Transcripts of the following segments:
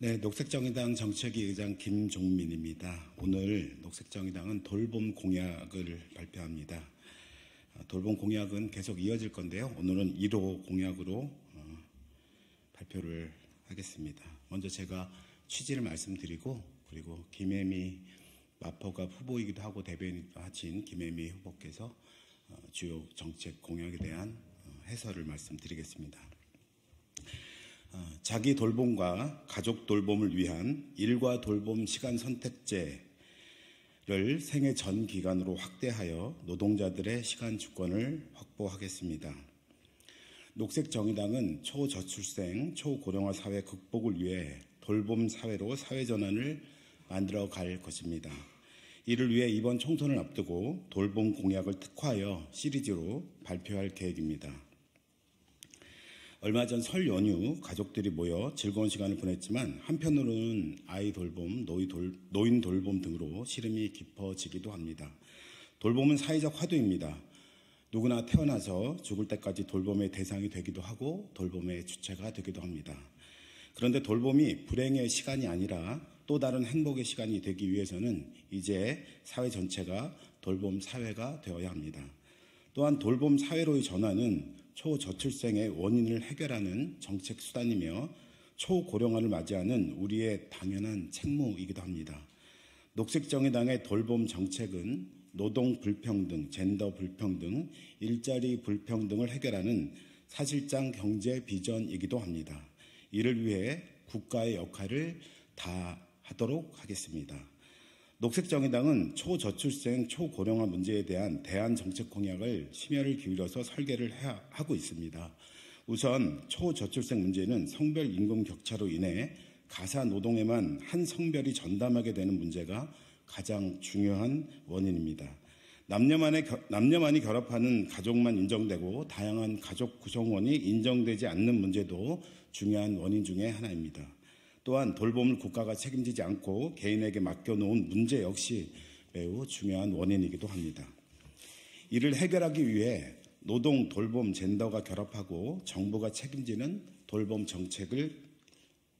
네, 녹색정의당 정책위 의장 김종민입니다. 오늘 녹색정의당은 돌봄 공약을 발표합니다. 돌봄 공약은 계속 이어질 건데요. 오늘은 1호 공약으로 발표를 하겠습니다. 먼저 제가 취지를 말씀드리고, 그리고 김혜미 마포갑 후보이기도 하고 대변인도 하신 김혜미 후보께서 주요 정책 공약에 대한 해설을 말씀드리겠습니다. 자기 돌봄과 가족 돌봄을 위한 일과 돌봄 시간 선택제를 생애 전 기간으로 확대하여 노동자들의 시간 주권을 확보하겠습니다. 녹색정의당은 초저출생, 초고령화 사회 극복을 위해 돌봄 사회로 사회전환을 만들어 갈 것입니다. 이를 위해 이번 총선을 앞두고 돌봄 공약을 특화하여 시리즈로 발표할 계획입니다. 얼마 전 설 연휴 가족들이 모여 즐거운 시간을 보냈지만 한편으로는 아이 돌봄, 노인 돌봄 등으로 시름이 깊어지기도 합니다. 돌봄은 사회적 화두입니다. 누구나 태어나서 죽을 때까지 돌봄의 대상이 되기도 하고 돌봄의 주체가 되기도 합니다. 그런데 돌봄이 불행의 시간이 아니라 또 다른 행복의 시간이 되기 위해서는 이제 사회 전체가 돌봄 사회가 되어야 합니다. 또한 돌봄 사회로의 전환은 초저출생의 원인을 해결하는 정책 수단이며 초고령화를 맞이하는 우리의 당연한 책무이기도 합니다. 녹색정의당의 돌봄 정책은 노동 불평등, 젠더 불평등, 일자리 불평등을 해결하는 사실상 경제 비전이기도 합니다. 이를 위해 국가의 역할을 다하도록 하겠습니다. 녹색정의당은 초저출생, 초고령화 문제에 대한 대안 정책 공약을 심혈을 기울여서 설계를 하고 있습니다. 우선 초저출생 문제는 성별 임금 격차로 인해 가사 노동에만 한 성별이 전담하게 되는 문제가 가장 중요한 원인입니다. 남녀만이 결합하는 가족만 인정되고 다양한 가족 구성원이 인정되지 않는 문제도 중요한 원인 중에 하나입니다. 또한 돌봄을 국가가 책임지지 않고 개인에게 맡겨놓은 문제 역시 매우 중요한 원인이기도 합니다. 이를 해결하기 위해 노동, 돌봄, 젠더가 결합하고 정부가 책임지는 돌봄 정책을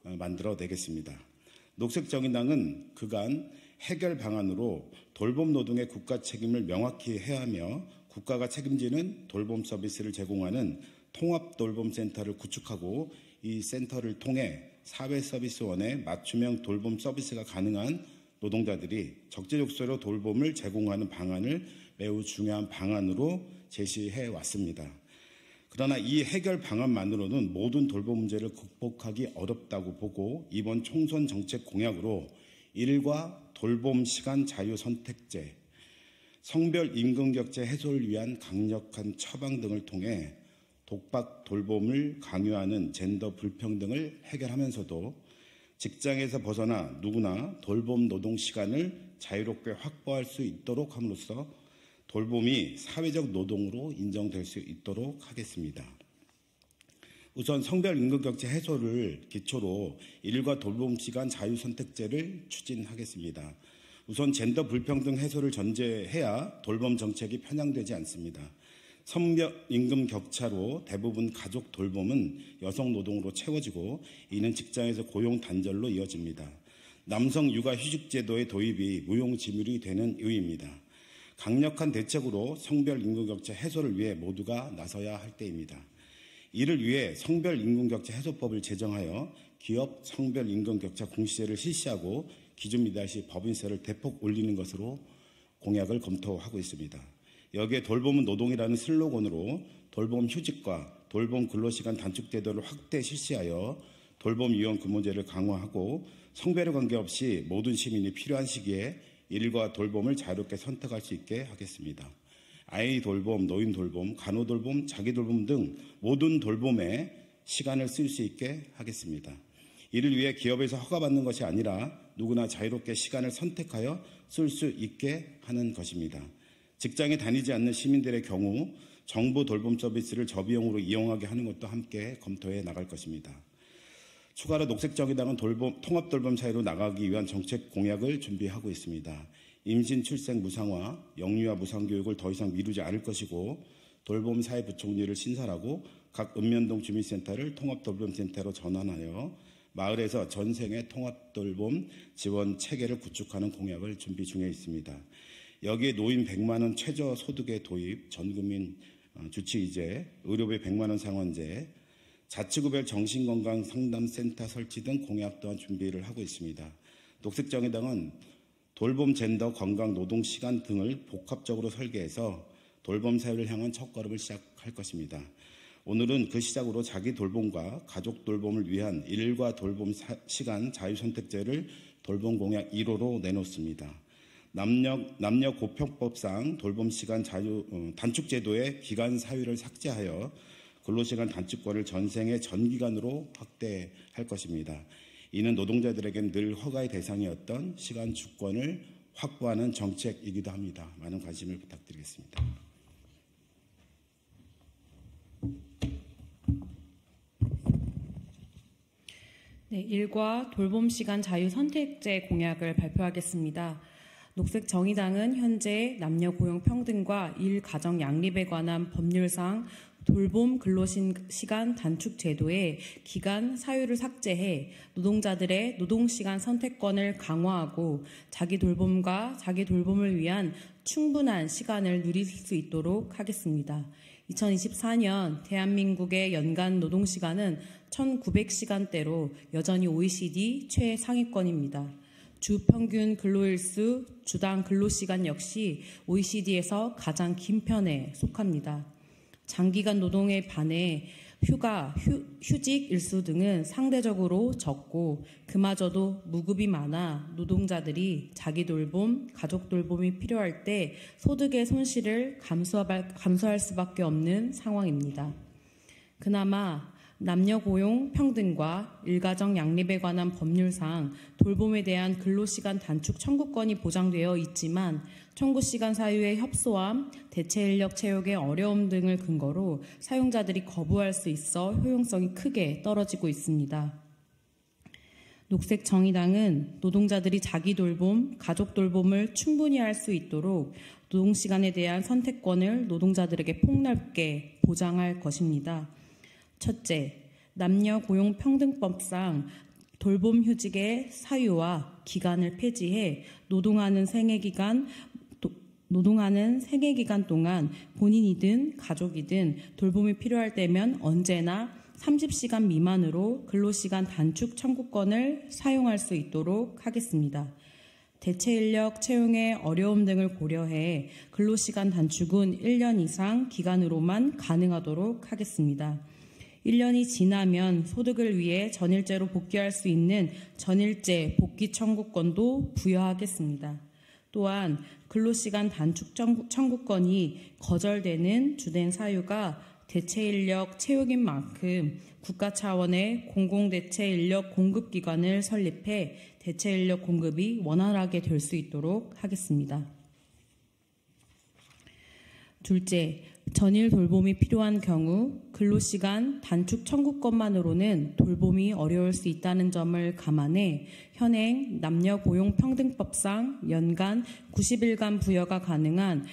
만들어내겠습니다. 녹색정의당은 그간 해결 방안으로 돌봄 노동의 국가 책임을 명확히 해야 하며 국가가 책임지는 돌봄 서비스를 제공하는 통합돌봄센터를 구축하고 이 센터를 통해 사회서비스원의 맞춤형 돌봄 서비스가 가능한 노동자들이 적재적소로 돌봄을 제공하는 방안을 매우 중요한 방안으로 제시해 왔습니다. 그러나 이 해결 방안만으로는 모든 돌봄 문제를 극복하기 어렵다고 보고 이번 총선 정책 공약으로 일과 돌봄 시간 자유 선택제, 성별 임금격차 해소를 위한 강력한 처방 등을 통해 독박 돌봄을 강요하는 젠더 불평등을 해결하면서도 직장에서 벗어나 누구나 돌봄 노동 시간을 자유롭게 확보할 수 있도록 함으로써 돌봄이 사회적 노동으로 인정될 수 있도록 하겠습니다. 우선 성별 임금격차 해소를 기초로 일과 돌봄 시간 자유 선택제를 추진하겠습니다. 우선 젠더 불평등 해소를 전제해야 돌봄 정책이 편향되지 않습니다. 성별 임금 격차로 대부분 가족 돌봄은 여성 노동으로 채워지고 이는 직장에서 고용 단절로 이어집니다. 남성 육아 휴직 제도의 도입이 무용지물이 되는 이유입니다. 강력한 대책으로 성별 임금 격차 해소를 위해 모두가 나서야 할 때입니다. 이를 위해 성별 임금 격차 해소법을 제정하여 기업 성별 임금 격차 공시제를 실시하고 기준 미달 법인세를 대폭 올리는 것으로 공약을 검토하고 있습니다. 여기에 돌봄은 노동이라는 슬로건으로 돌봄 휴직과 돌봄 근로시간 단축 제도를 확대 실시하여 돌봄 이원 근무제를 강화하고 성별에 관계없이 모든 시민이 필요한 시기에 일과 돌봄을 자유롭게 선택할 수 있게 하겠습니다. 아이 돌봄, 노인 돌봄, 간호 돌봄, 자기 돌봄 등 모든 돌봄에 시간을 쓸 수 있게 하겠습니다. 이를 위해 기업에서 허가받는 것이 아니라 누구나 자유롭게 시간을 선택하여 쓸 수 있게 하는 것입니다. 직장에 다니지 않는 시민들의 경우 정부 돌봄 서비스를 저비용으로 이용하게 하는 것도 함께 검토해 나갈 것입니다. 추가로 녹색정의당은 통합 돌봄 사회로 나가기 위한 정책 공약을 준비하고 있습니다. 임신, 출생 무상화, 영유아 무상교육을 더 이상 미루지 않을 것이고 돌봄 사회부총리를 신설하고 각 읍면동 주민센터를 통합 돌봄센터로 전환하여 마을에서 전생의 통합돌봄 지원 체계를 구축하는 공약을 준비 중에 있습니다. 여기에 노인 100만 원 최저소득의 도입, 전국민 주치의제, 의료비 100만 원 상환제, 자치구별 정신건강상담센터 설치 등 공약 또한 준비를 하고 있습니다. 녹색정의당은 돌봄, 젠더, 건강, 노동 시간 등을 복합적으로 설계해서 돌봄 사회를 향한 첫걸음을 시작할 것입니다. 오늘은 그 시작으로 자기 돌봄과 가족 돌봄을 위한 일과 돌봄 시간 자유선택제를 돌봄 공약 1호로 내놓습니다. 남녀 고평법상 돌봄 시간 단축제도의 기간 사유를 삭제하여 근로시간 단축권을 전생의 전기간으로 확대할 것입니다. 이는 노동자들에겐 늘 허가의 대상이었던 시간 주권을 확보하는 정책이기도 합니다. 많은 관심을 부탁드리겠습니다. 네, 일과 돌봄 시간 자유 선택제 공약을 발표하겠습니다. 녹색정의당은 현재 남녀 고용 평등과 일 가정 양립에 관한 법률상 돌봄 근로시간 단축 제도의 기간 사유를 삭제해 노동자들의 노동시간 선택권을 강화하고 자기 돌봄과 자기 돌봄을 위한 충분한 시간을 누릴 수 있도록 하겠습니다. 2024년 대한민국의 연간 노동시간은 1900시간대로 여전히 OECD 최상위권입니다. 주 평균 근로일수, 주당 근로시간 역시 OECD에서 가장 긴 편에 속합니다. 장기간 노동에 반해 휴가, 휴직 일수 등은 상대적으로 적고 그마저도 무급이 많아 노동자들이 자기 돌봄, 가족 돌봄이 필요할 때 소득의 손실을 감수할 수밖에 없는 상황입니다. 그나마 남녀 고용 평등과 일가정 양립에 관한 법률상 돌봄에 대한 근로시간 단축 청구권이 보장되어 있지만 청구시간 사유의 협소함, 대체인력 채용의 어려움 등을 근거로 사용자들이 거부할 수 있어 효용성이 크게 떨어지고 있습니다. 녹색정의당은 노동자들이 자기 돌봄, 가족 돌봄을 충분히 할 수 있도록 노동시간에 대한 선택권을 노동자들에게 폭넓게 보장할 것입니다. 첫째, 남녀 고용 평등법상 돌봄 휴직의 사유와 기간을 폐지해 노동하는 생애기간 동안 본인이든 가족이든 돌봄이 필요할 때면 언제나 30시간 미만으로 근로시간 단축 청구권을 사용할 수 있도록 하겠습니다. 대체인력 채용의 어려움 등을 고려해 근로시간 단축은 1년 이상 기간으로만 가능하도록 하겠습니다. 1년이 지나면 소득을 위해 전일제로 복귀할 수 있는 전일제 복귀 청구권도 부여하겠습니다. 또한 근로시간 단축 청구권이 거절되는 주된 사유가 대체인력 채용인 만큼 국가 차원의 공공대체인력 공급기관을 설립해 대체인력 공급이 원활하게 될 수 있도록 하겠습니다. 둘째, 전일 돌봄이 필요한 경우 근로시간 단축 청구권만으로는 돌봄이 어려울 수 있다는 점을 감안해 현행 남녀 고용 평등법상 연간 90일간 부여가 가능한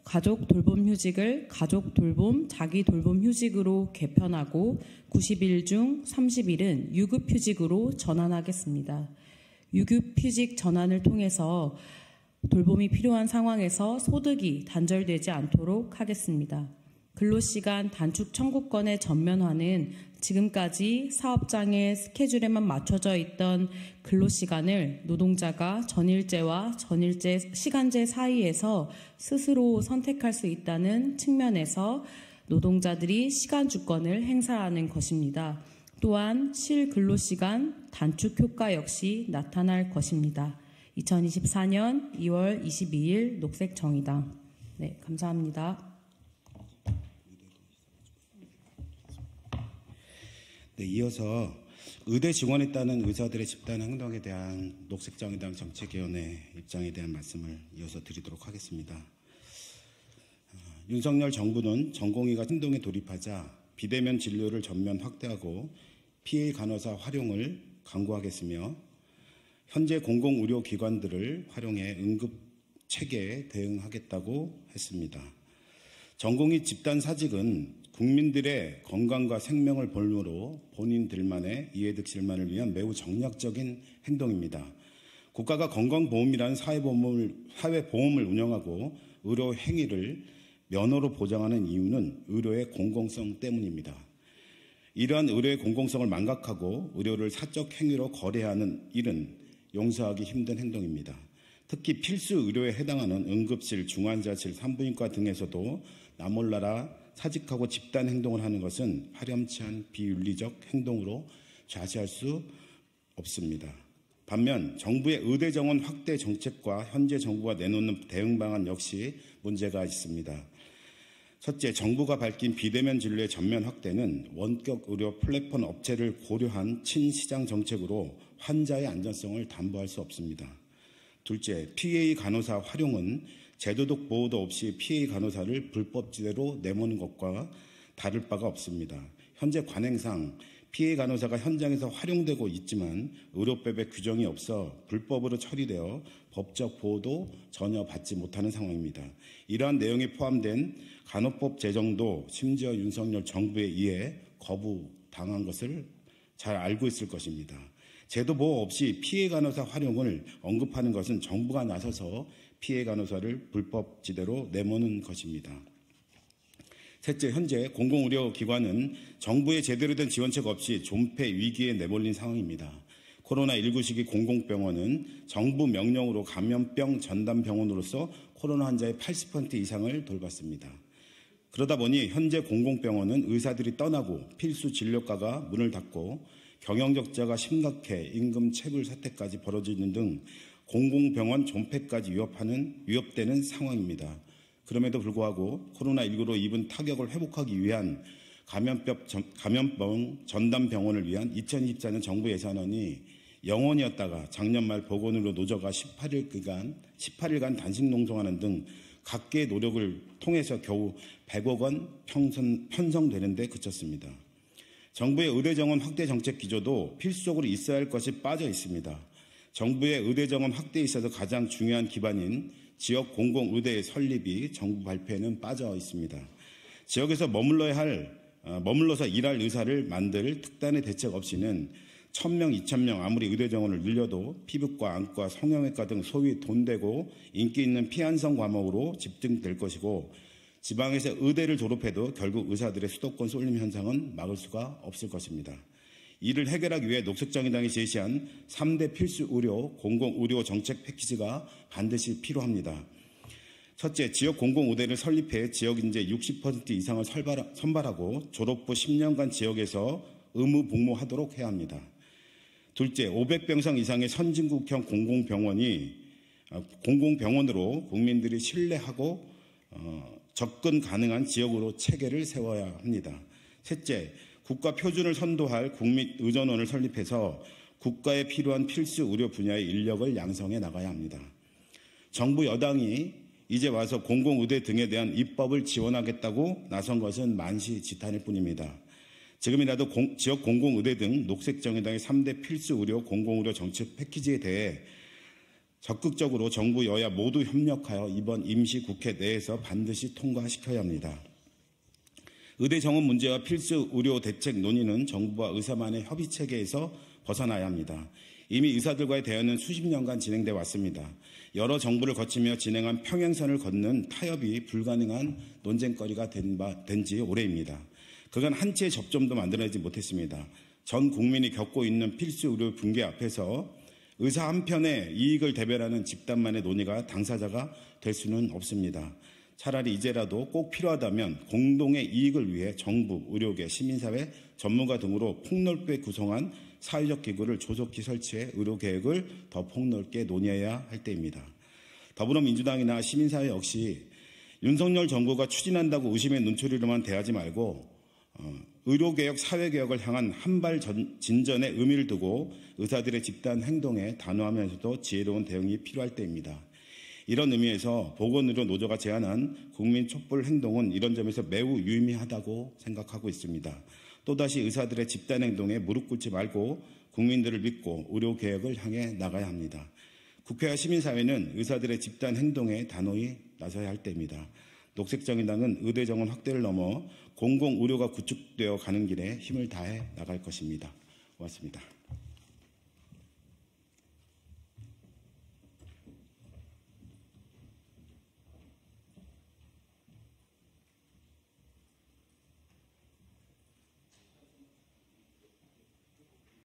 가족 돌봄 휴직을 가족 돌봄, 자기 돌봄 휴직으로 개편하고 90일 중 30일은 유급 휴직으로 전환하겠습니다. 유급 휴직 전환을 통해서 돌봄이 필요한 상황에서 소득이 단절되지 않도록 하겠습니다. 근로시간 단축 청구권의 전면화는 지금까지 사업장의 스케줄에만 맞춰져 있던 근로시간을 노동자가 전일제와 전일제 시간제 사이에서 스스로 선택할 수 있다는 측면에서 노동자들이 시간 주권을 행사하는 것입니다. 또한 실근로시간 단축 효과 역시 나타날 것입니다. 2024년 2월 22일 녹색정의당. 네, 감사합니다. 네, 이어서 의대 지원했다는 의사들의 집단 행동에 대한 녹색정의당 정책위원회 입장에 대한 말씀을 이어서 드리도록 하겠습니다. 윤석열 정부는 전공의가 행동에 돌입하자 비대면 진료를 전면 확대하고 PA 간호사 활용을 강구하겠으며 현재 공공의료기관들을 활용해 응급 체계에 대응하겠다고 했습니다. 전공의 집단 사직은 국민들의 건강과 생명을 볼모로 본인들만의 이해득실만을 위한 매우 정략적인 행동입니다. 국가가 건강보험이라는 사회보험을 운영하고 의료 행위를 면허로 보장하는 이유는 의료의 공공성 때문입니다. 이러한 의료의 공공성을 망각하고 의료를 사적 행위로 거래하는 일은 용서하기 힘든 행동입니다. 특히 필수 의료에 해당하는 응급실, 중환자실, 산부인과 등에서도 나몰라라 사직하고 집단 행동을 하는 것은 파렴치한 비윤리적 행동으로 좌시할 수 없습니다. 반면 정부의 의대 정원 확대 정책과 현재 정부가 내놓는 대응 방안 역시 문제가 있습니다. 첫째, 정부가 밝힌 비대면 진료의 전면 확대는 원격 의료 플랫폼 업체를 고려한 친시장 정책으로 환자의 안전성을 담보할 수 없습니다. 둘째, PA 간호사 활용은 제도적 보호도 없이 PA 간호사를 불법지대로 내모는 것과 다를 바가 없습니다. 현재 관행상 PA 간호사가 현장에서 활용되고 있지만 의료법에 규정이 없어 불법으로 처리되어 법적 보호도 전혀 받지 못하는 상황입니다. 이러한 내용이 포함된 간호법 제정도 심지어 윤석열 정부에 의해 거부당한 것을 잘 알고 있을 것입니다. 제도 보호 없이 피해 간호사 활용을 언급하는 것은 정부가 나서서 피해 간호사를 불법지대로 내모는 것입니다. 셋째, 현재 공공의료기관은 정부의 제대로 된 지원책 없이 존폐 위기에 내몰린 상황입니다. 코로나19 시기 공공병원은 정부 명령으로 감염병 전담병원으로서 코로나 환자의 80% 이상을 돌봤습니다. 그러다 보니 현재 공공병원은 의사들이 떠나고 필수 진료과가 문을 닫고 경영적자가 심각해 임금 체불 사태까지 벌어지는 등 공공병원 존폐까지 위협되는 상황입니다. 그럼에도 불구하고 코로나19로 입은 타격을 회복하기 위한 감염병 전담병원을 위한 2024년 정부 예산안이 0원이었다가 작년 말 보건의료 노조가 18일간 단식 농성하는 등 각계의 노력을 통해서 겨우 100억 원 편성되는 데 그쳤습니다. 정부의 의대정원 확대 정책 기조도 필수적으로 있어야 할 것이 빠져 있습니다. 정부의 의대정원 확대에 있어서 가장 중요한 기반인 지역 공공의대 설립이 정부 발표에는 빠져 있습니다. 지역에서 머물러서 일할 의사를 만들 특단의 대책 없이는 1000명, 2000명 아무리 의대정원을 늘려도 피부과, 안과, 성형외과 등 소위 돈되고 인기 있는 피한성 과목으로 집중될 것이고 지방에서 의대를 졸업해도 결국 의사들의 수도권 쏠림 현상은 막을 수가 없을 것입니다. 이를 해결하기 위해 녹색정의당이 제시한 3대 필수 의료, 공공의료 정책 패키지가 반드시 필요합니다. 첫째, 지역 공공의대를 설립해 지역 인재 60% 이상을 선발하고 졸업 후 10년간 지역에서 의무 복무하도록 해야 합니다. 둘째, 500병상 이상의 선진국형 공공병원으로 국민들이 신뢰하고 접근 가능한 지역으로 체계를 세워야 합니다. 셋째, 국가 표준을 선도할 국민의전원을 설립해서 국가에 필요한 필수 의료 분야의 인력을 양성해 나가야 합니다. 정부 여당이 이제 와서 공공의대 등에 대한 입법을 지원하겠다고 나선 것은 만시지탄일 뿐입니다. 지금이라도 지역 공공의대 등 녹색정의당의 3대 필수 의료 공공의료 정책 패키지에 대해 적극적으로 정부 여야 모두 협력하여 이번 임시국회 내에서 반드시 통과시켜야 합니다. 의대 정원 문제와 필수 의료 대책 논의는 정부와 의사만의 협의체계에서 벗어나야 합니다. 이미 의사들과의 대화는 수십 년간 진행돼 왔습니다. 여러 정부를 거치며 진행한 평행선을 걷는 타협이 불가능한 논쟁거리가 된 지 오래입니다. 그간 한 채의 접점도 만들어내지 못했습니다. 전 국민이 겪고 있는 필수 의료 붕괴 앞에서 의사 한편의 이익을 대변하는 집단만의 논의가 당사자가 될 수는 없습니다. 차라리 이제라도 꼭 필요하다면 공동의 이익을 위해 정부, 의료계, 시민사회, 전문가 등으로 폭넓게 구성한 사회적 기구를 조속히 설치해 의료계획을 더 폭넓게 논의해야 할 때입니다. 더불어민주당이나 시민사회 역시 윤석열 정부가 추진한다고 의심의 눈초리로만 대하지 말고 의료개혁, 사회개혁을 향한 한발 진전의 의미를 두고 의사들의 집단 행동에 단호하면서도 지혜로운 대응이 필요할 때입니다. 이런 의미에서 보건의료 노조가 제안한 국민 촛불 행동은 이런 점에서 매우 유의미하다고 생각하고 있습니다. 또다시 의사들의 집단 행동에 무릎 꿇지 말고 국민들을 믿고 의료개혁을 향해 나가야 합니다. 국회와 시민사회는 의사들의 집단 행동에 단호히 나서야 할 때입니다. 녹색정의당은 의대 정원 확대를 넘어 공공의료가 구축되어 가는 길에 힘을 다해 나갈 것입니다. 고맙습니다.